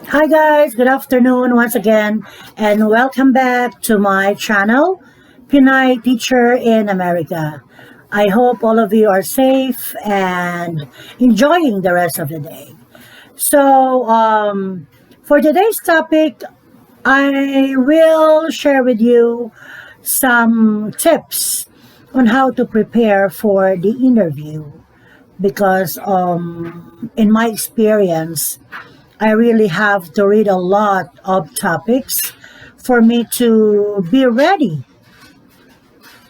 Hi guys, good afternoon once again and welcome back to my channel, Pinay Teacher in America. I hope all of you are safe and enjoying the rest of the day. So, for today's topic, I will share with you some tips on how to prepare for the interview because in my experience, I really have to read a lot of topics for me to be ready.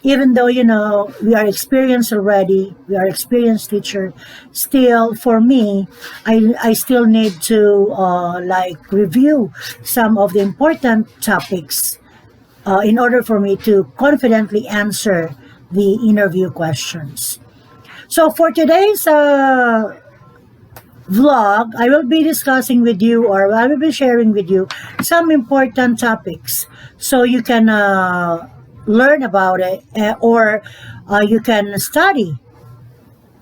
Even though, we are experienced already, we are experienced teacher, still for me, I still need to review some of the important topics in order for me to confidently answer the interview questions. So for today's vlog, I will be discussing with you, or I will be sharing with you some important topics so you can learn about it, or you can study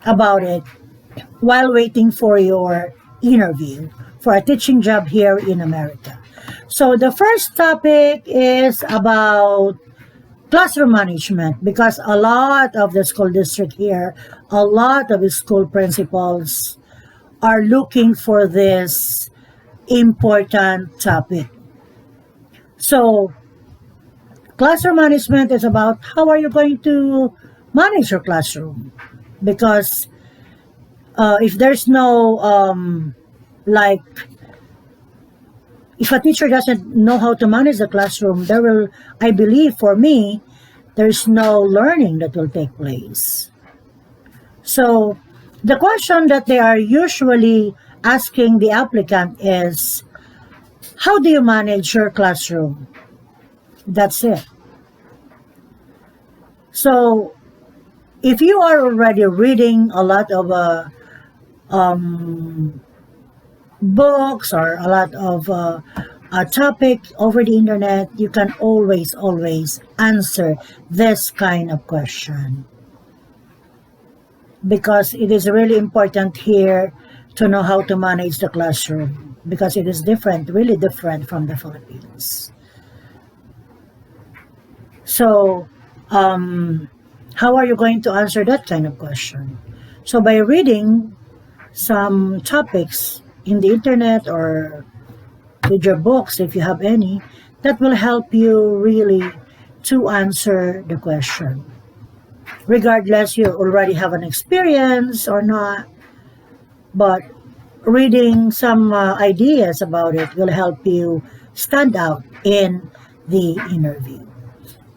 about it while waiting for your interview for a teaching job here in America. So the first topic is about classroom management, because a lot of the school district here, a lot of the school principals are looking for this important topic. So, classroom management is about how are you going to manage your classroom? Because if there's no, if a teacher doesn't know how to manage the classroom, I believe for me, there's no learning that will take place. So, the question that they are usually asking the applicant is, how do you manage your classroom? That's it. So, if you are already reading a lot of books or a lot of a topic over the internet, you can always answer this kind of question. Because it is really important here to know how to manage the classroom, because it is different, really different from the Philippines. So, how are you going to answer that kind of question? So, by reading some topics in the internet or with your books, if you have any, that will help you really to answer the question. Regardless you already have an experience or not, but reading some ideas about it will help you stand out in the interview.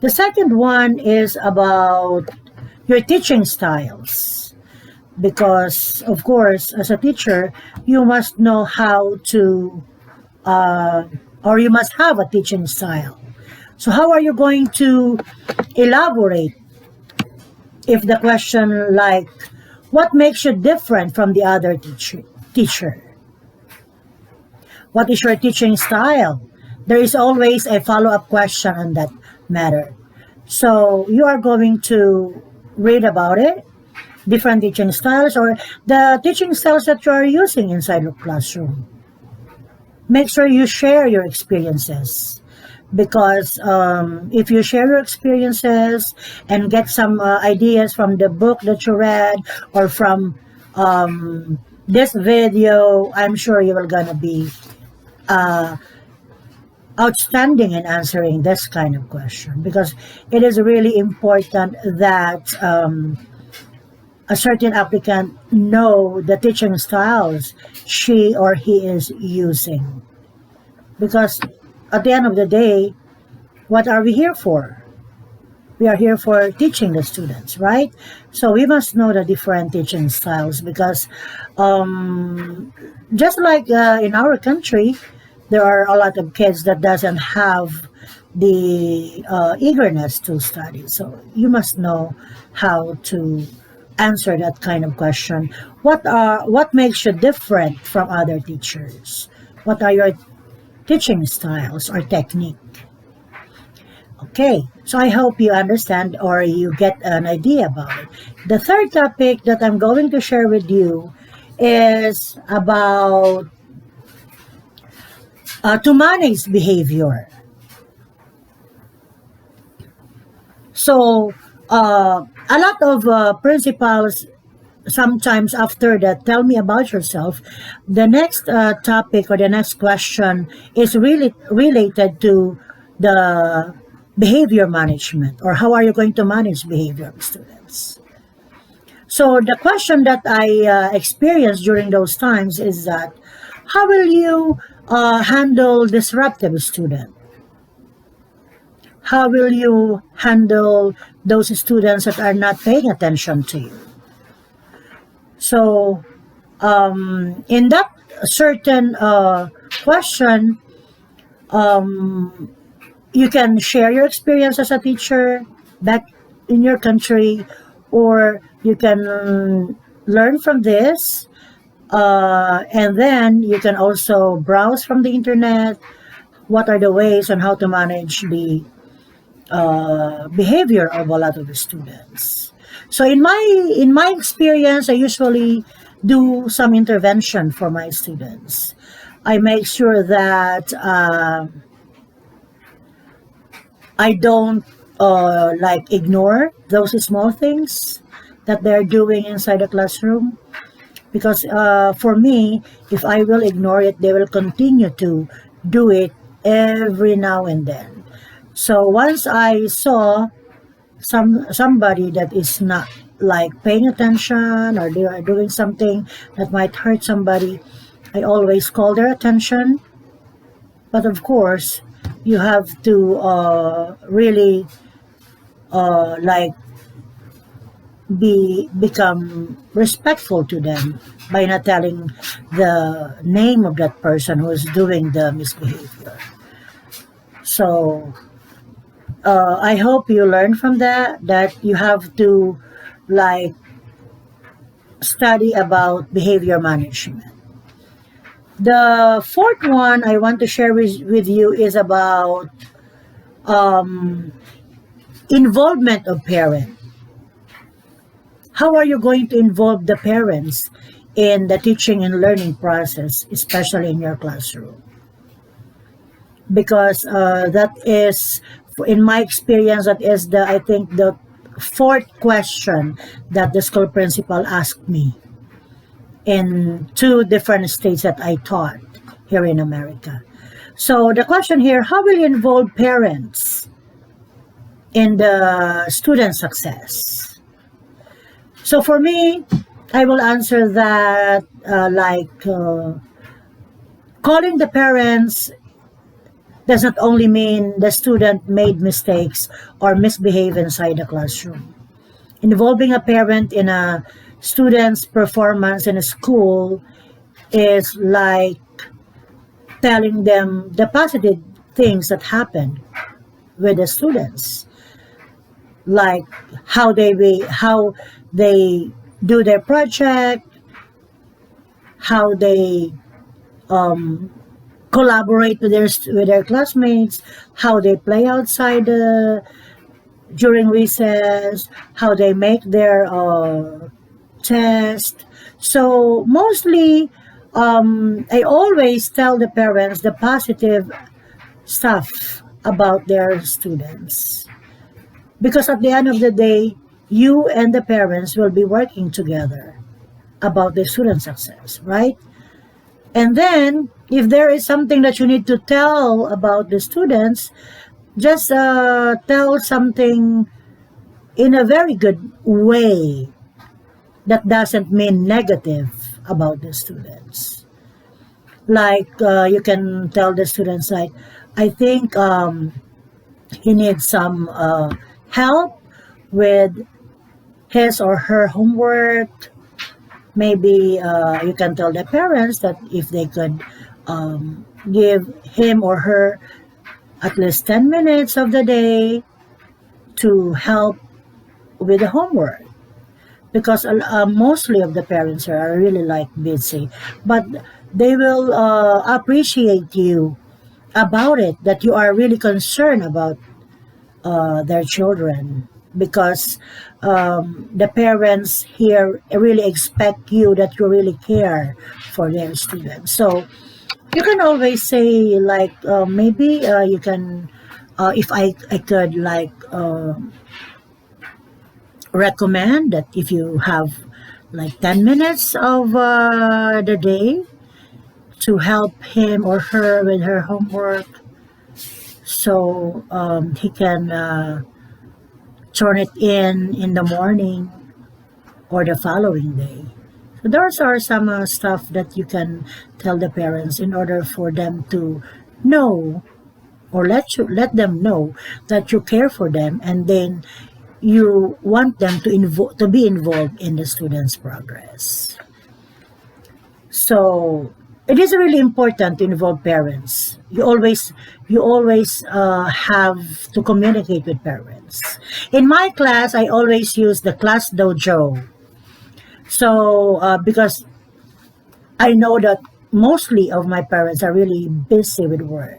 The second one is about your teaching styles, because of course as a teacher you must know how to or you must have a teaching style. So how are you going to elaborate if the question like, what makes you different from the other teacher? What is your teaching style? There is always a follow-up question on that matter. So you are going to read about it, different teaching styles, or the teaching styles that you are using inside your classroom. Make sure you share your experiences, because if you share your experiences and get some ideas from the book that you read or from this video, I'm sure you are gonna be outstanding in answering this kind of question, because it is really important that a certain applicant know the teaching styles she or he is using, because at the end of the day, what are we here for? We are here for teaching the students, right? So we must know the different teaching styles, because just like in our country, there are a lot of kids that doesn't have the eagerness to study. So you must know how to answer that kind of question. What makes you different from other teachers? What are your teaching styles or technique? Okay, so I hope you understand or you get an idea about it. The third topic that I'm going to share with you is about to manage behavior. So, a lot of principals sometimes after that tell me about yourself. The next topic or the next question is really related to the behavior management, or how are you going to manage behavior of students. So the question that I experienced during those times is that how will you handle disruptive student? How will you handle those students that are not paying attention to you? So in that certain question, you can share your experience as a teacher back in your country, or you can learn from this, and then you can also browse from the internet what are the ways on how to manage the behavior of a lot of the students. So in my experience, I usually do some intervention for my students. I make sure that I don't like ignore those small things that they're doing inside the classroom, because for me, if I will ignore it, they will continue to do it every now and then. So once I saw somebody that is not like paying attention, or they are doing something that might hurt somebody, I always call their attention. But of course, you have to really like become respectful to them by not telling the name of that person who is doing the misbehavior. So I hope you learn from that you have to like study about behavior management. The fourth one I want to share with you is about um, involvement of parent. How are you going to involve the parents in the teaching and learning process, especially in your classroom? Because that is, in my experience, that is the I think the fourth question that the school principal asked me in two different states that I taught here in America. So the question here: how will you involve parents in the student success? So for me, I will answer that calling the parents does not only mean the student made mistakes or misbehaved inside the classroom. Involving a parent in a student's performance in a school is like telling them the positive things that happen with the students, like how they do their project, how they collaborate with their classmates, how they play outside during recess, how they make their test. So mostly, I always tell the parents the positive stuff about their students, because at the end of the day, you and the parents will be working together about the student success, right? And then, if there is something that you need to tell about the students, just tell something in a very good way that doesn't mean negative about the students. Like you can tell the students, like, I think he needs some help with his or her homework. Maybe you can tell the parents that if they could give him or her at least 10 minutes of the day to help with the homework, because mostly of the parents are really like busy, but they will appreciate you about it, that you are really concerned about their children, because the parents here really expect you that you really care for their students. So you can always say like maybe you can if I could like recommend that if you have like 10 minutes of the day to help him or her with her homework, so he can turn it in the morning or the following day. So those are some stuff that you can tell the parents in order for them to know, or let them know that you care for them, and then you want them to be involved in the students' progress. So it is really important to involve parents. You always have to communicate with parents. In my class, I always use the class dojo. So because I know that mostly of my parents are really busy with work.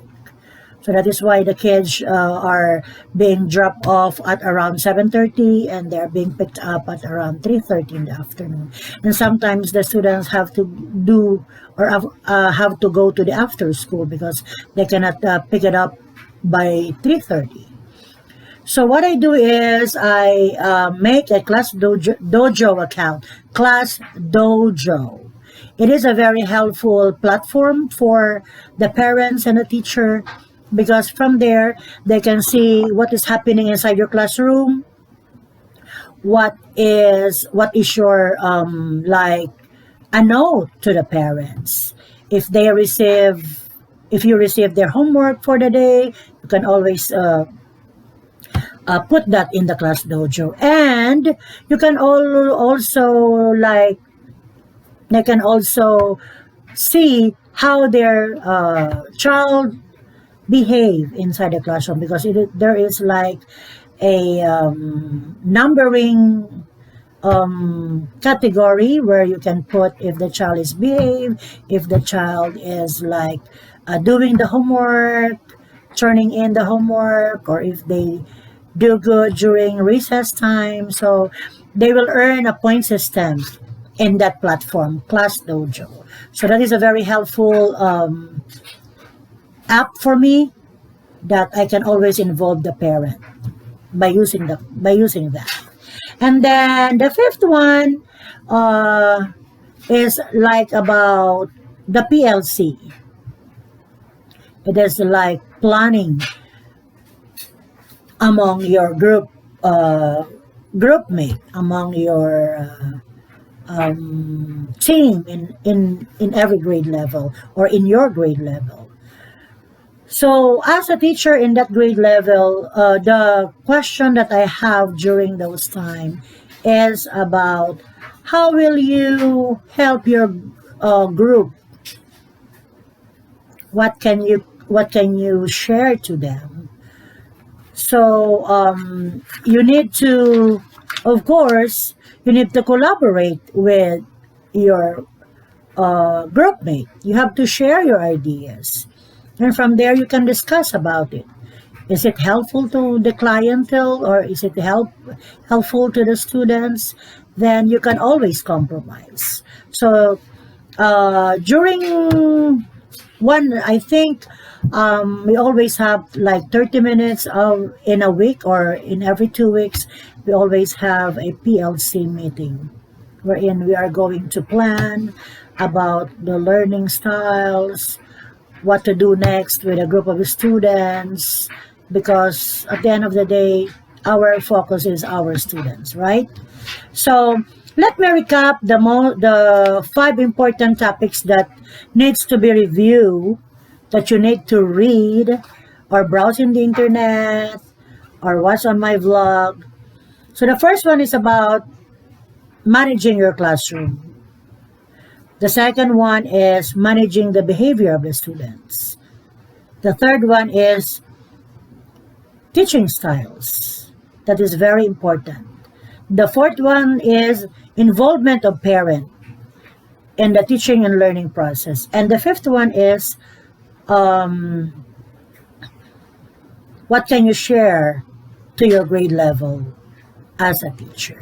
So that is why the kids are being dropped off at around 7:30, and they're being picked up at around 3:30 in the afternoon. And sometimes the students have to do or have to go to the after school because they cannot pick it up by 3:30. So what I do is I make a class dojo account, class dojo. It is a very helpful platform for the parents and the teacher, because from there they can see what is happening inside your classroom, what is your like a note to the parents. If you receive their homework for the day, you can always put that in the class dojo, and you can also like they can also see how their child behave inside the classroom, because there is like a numbering category where you can put if the child is behaved, if the child is like doing the homework, turning in the homework, or if they do good during recess time. So they will earn a point system in that platform, Class Dojo. So that is a very helpful app for me, that I can always involve the parent by using that. And then the fifth one is like about the PLC. It is like planning among your group mate, among your team in every grade level or in your grade level. So as a teacher in that grade level, the question that I have during those time is about how will you help your group? What can you share to them? So you need to, of course, you need to collaborate with your group mate. You have to share your ideas, and from there you can discuss about it. Is it helpful to the clientele, or is it helpful to the students? Then you can always compromise. So during one, I think we always have like 30 minutes in a week, or in every 2 weeks, we always have a PLC meeting wherein we are going to plan about the learning styles, what to do next with a group of students, because at the end of the day, our focus is our students, right? So let me recap the 5 important topics that needs to be reviewed, that you need to read or browse in the internet or watch on my vlog. So the first one is about managing your classroom. The second one is managing the behavior of the students. The third one is teaching styles. That is very important. The fourth one is involvement of parent in the teaching and learning process. And the fifth one is what can you share to your grade level as a teacher.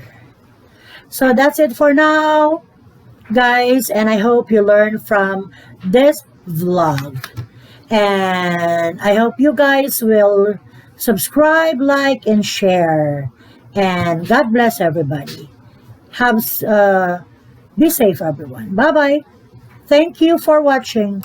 So that's it for now, guys, and I hope you learn from this vlog. And I hope you guys will subscribe, like, and share. And God bless everybody. Have Be safe, everyone. Bye bye. Thank you for watching.